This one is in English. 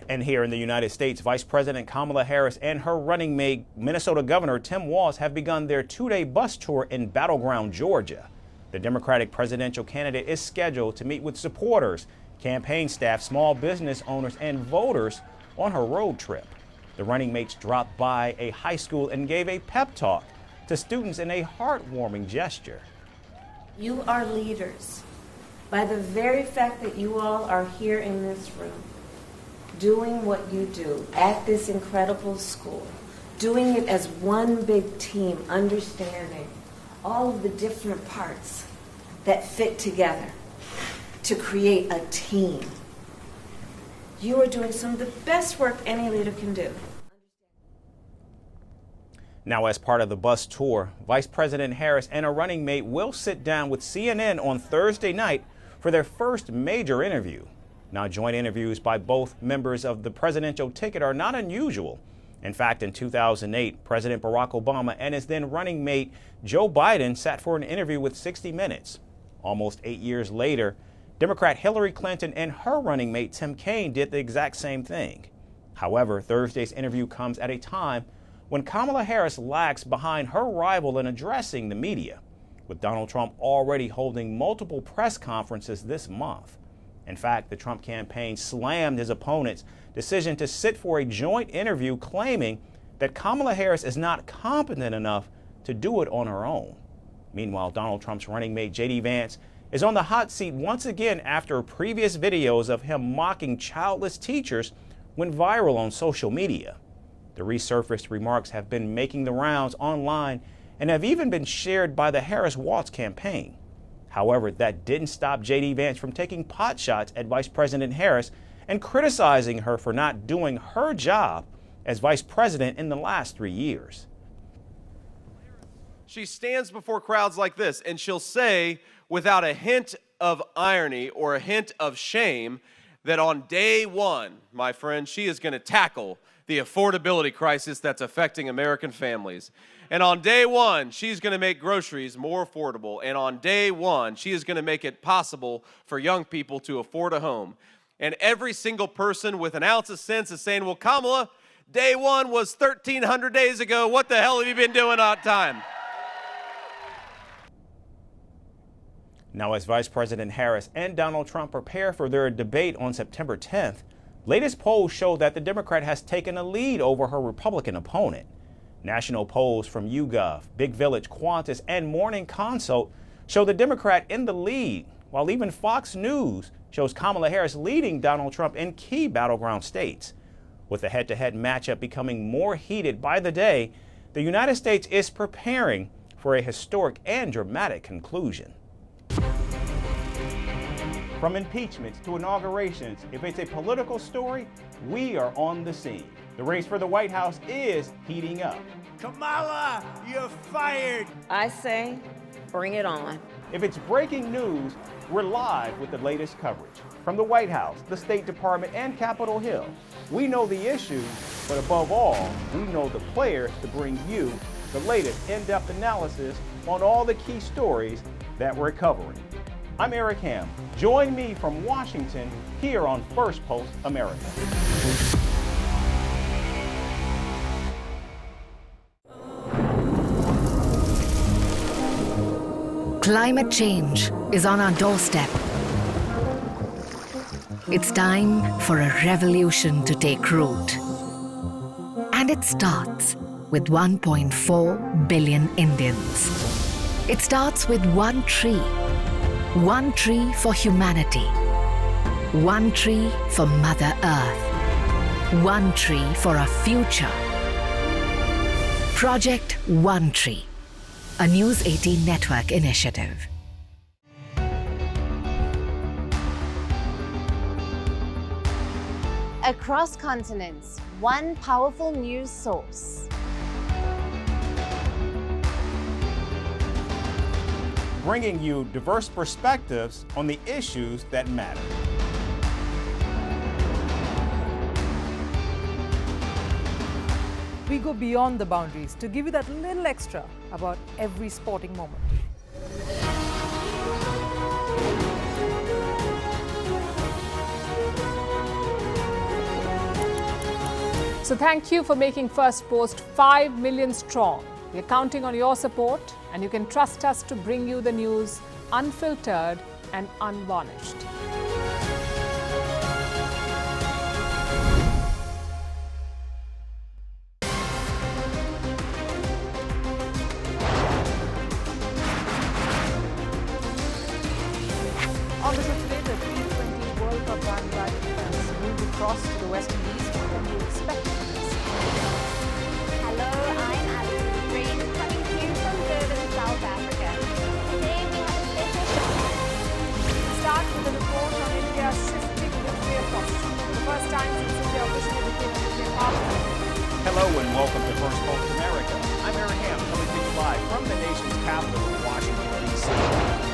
And here in the United States, Vice President Kamala Harris and her running mate, Minnesota Governor Tim Walz, have begun their two-day bus tour in battleground Georgia. The Democratic presidential candidate is scheduled to meet with supporters, campaign staff, small business owners, and voters on her road trip. The running mates dropped by a high school and gave a pep talk to students in a heartwarming gesture. You are leaders by the very fact that you all are here in this room, doing what you do at this incredible school, doing it as one big team, understanding all of the different parts that fit together to create a team. You are doing some of the best work any leader can do. Now, as part of the bus tour, Vice President Harris and a running mate will sit down with CNN on Thursday night for their first major interview. Now, joint interviews by both members of the presidential ticket are not unusual. In fact, in 2008, President Barack Obama and his then running mate Joe Biden sat for an interview with 60 Minutes. Almost 8 years later, Democrat Hillary Clinton and her running mate Tim Kaine did the exact same thing. However, Thursday's interview comes at a time when Kamala Harris lags behind her rival in addressing the media, with Donald Trump already holding multiple press conferences this month. In fact, the Trump campaign slammed his opponent's decision to sit for a joint interview, claiming that Kamala Harris is not competent enough to do it on her own. Meanwhile, Donald Trump's running mate J.D. Vance is on the hot seat once again after previous videos of him mocking childless teachers went viral on social media. The resurfaced remarks have been making the rounds online and have even been shared by the Harris-Walz campaign. However, that didn't stop J.D. Vance from taking pot shots at Vice President Harris and criticizing her for not doing her job as vice president in the last 3 years. She stands before crowds like this and she'll say, without a hint of irony or a hint of shame, that on day one, my friend, she is going to tackle the affordability crisis that's affecting American families. And on day one, she's going to make groceries more affordable. And on day one, she is going to make it possible for young people to afford a home. And every single person with an ounce of sense is saying, well, Kamala, day one was 1,300 days ago. What the hell have you been doing on time? Now, as Vice President Harris and Donald Trump prepare for their debate on September 10th, latest polls show that the Democrat has taken a lead over her Republican opponent. National polls from YouGov, Big Village, Qantas, and Morning Consult show the Democrat in the lead, while even Fox News shows Kamala Harris leading Donald Trump in key battleground states. With the head-to-head matchup becoming more heated by the day, the United States is preparing for a historic and dramatic conclusion. From impeachments to inaugurations, if it's a political story, we are on the scene. The race for the White House is heating up. Kamala, you're fired. I say, bring it on. If it's breaking news, we're live with the latest coverage. From the White House, the State Department, and Capitol Hill, we know the issues, but above all, we know the players to bring you the latest in-depth analysis on all the key stories that we're covering. I'm Eric Ham. Join me from Washington here on Firstpost America. Climate change is on our doorstep. It's time for a revolution to take root. And it starts with 1.4 billion Indians. It starts with one tree. One tree for humanity. One tree for Mother Earth. One tree for our future. Project One Tree, a News 18 network initiative. Across continents, one powerful news source. Bringing you diverse perspectives on the issues that matter. We go beyond the boundaries to give you that little extra about every sporting moment. So thank you for making Firstpost 5 million strong. We're counting on your support, and you can trust us to bring you the news unfiltered and unvarnished. On the show today, the T20 World Cup bandwagon fans moved across to the West Indies. What can you expect from this? Hello, I'm Alison Green, coming to you from Durban, South Africa. Today we have a special show. Start with a report on India's shifting nuclear posture. For the first time since India officially became a nuclear power. Hello and welcome to Firstpost America. I'm Aaron Ham, coming to you live from the nation's capital, Washington, D.C.